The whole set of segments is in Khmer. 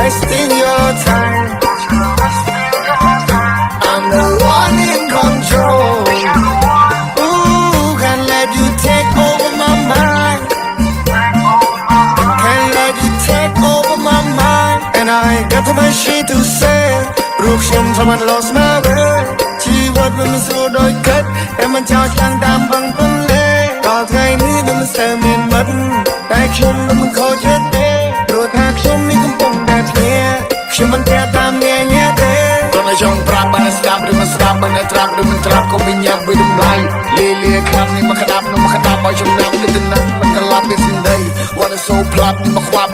wasting your time. I'm the one in control. Ooh, can't let you take over my mind. Can't let you take over my mind. And I ain't got too much shit to say. រូបខ្ញុំថាมัน lost my way ជីវិតវាមិនស្រួលដូចគិតតែมันចោលឆ្លាំងតាមបឹងទន្លេដល់ថ្ងៃនេះវាមិនសូវមានមិត្តតែខ្ញុំមិនខកចិត្តទេព្រោះថាខ្ញុំនេះកំពុងតែធ្លាក់ខ្ញុំមិនតែតាមអ្នកញ៉ាទេគាត់នៅចង់ប្រាប់បានស្ដាប់ឬមិនស្ដាប់បានត្រាប់ឬមិនត្រាប់ក៏មិនញ៉ាំវិតម្លៃលាខាំនេះមកក្តាប់នោះមកក្តាប់ឲ្យចំណាំទៅណាមិនក្លាប់វាសិនដី What is so plop នេះមកខ្វាប់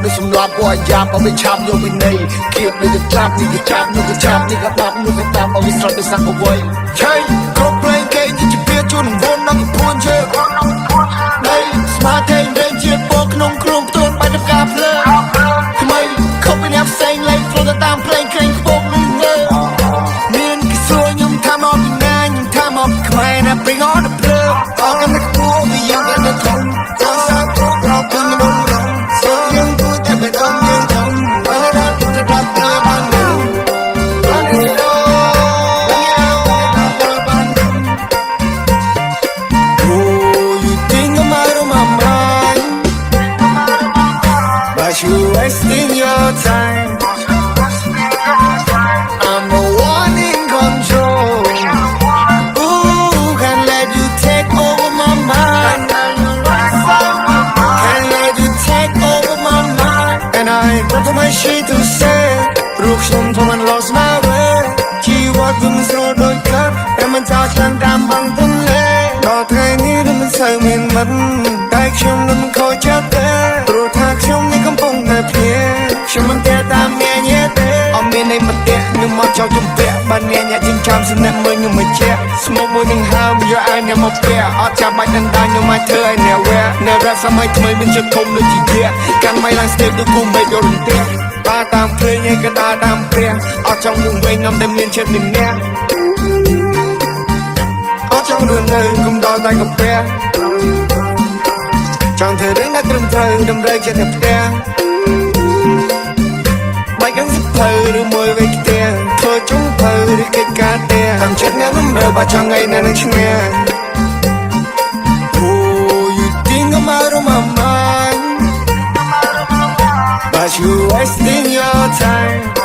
នេះសម្លាប់ពួកអាយ៉ាប់ឲ្យវាឆាប់យកវិន័យគៀបនេះទៅចាប់នេះទៅចាប់នោះទៅចាប់នេះក៏បាប់នោះទៅតាមឲ្យវាស្រត់ទៅសាក់អ្វីឆៃគ្រប់ផ្លេងគេជាពីជួនវងនឹងពួនជើដីស្មាតទេរែងជាពកក្នុងគ្រោងផ្ទួនបាច់ទៅការភ្លើងថ្មីខុសពីអ្នកផ្សេងលេងផ្លូវទៅតាមផ្លេងក្រែងខ្ពស់លឺលើមានគេសួរខ្ញុំថាមកពីណាខ្ញុំថាមកពីខ្មែរណា Bring on the plug អងនឹងគួរវាយ៉ាងទៅធំចាសាប់គ្រប់រកពីមនុស្សរងសូមយើងគួរតែមិនអត់យើងធំបើដល់ទៅប្រាប់ទៅបាននឹងបានទៅYou wasting your time. I'm the one in control. Ooh, can't let you take over my mind. Can't let you take over my mind. And I ain't got too much shit to say. រូបខ្ញុំថាมัน lost my way ជីវិតវាមិនស្រួលដូចកាត់តែมันចោលឆ្លាំងតាមបឹងទន្លេដល់ថ្ងៃនេះវាមិនសូវមានមិត្តតែខ្ញុំនឹងខកចិត្តទេព្រោះថាខ្ញុំនេះកំពុងតែភ្ញាក់ខ្ញុំមិនតែតាមអ្នកញ៉ាទេអត់មានន័យមកតែខ្ញុំមកចោលជំពាក់បានអ្នកញ៉ាចិញ្ចាំស្នាក់មើលខ្ញុំមកជាស្មុកមួយនឹងហើមយកឲ្យអ្នកមកពាក់អត់ចាំបាច់ដណ្ដាញខ្ញុំមកធ្វើឲ្យអ្នកវែនៅរ៉ាប់សម័យថ្មីមានចិត្តធំដូចជាជាកាន់មិនឡើងស្ទេបដូចគូមេយករន្ទះបាទតាមព្រេងឯក៏ដើរតាមព្រះអត់ចង់នឹងវិញនាំតែមានចិត្តមានអ្នកអត់ចង់រឿងនៅគុំដល់តែកាពះចង់ធ្វើរឿងដែលត្រឹមត្រូវតម្រូវចិត្តតែផ្ទះបាច់កឹងសិភៅឬមួយវេខ្ទះធ្វើចុងភៅឬកិច្ចការផ្ទះតាមចិត្តអ្នកមិនរើបើចង់ថ្ងៃណានឹងឈ្នះ Oh you think I'm out of my mind But you wasting your time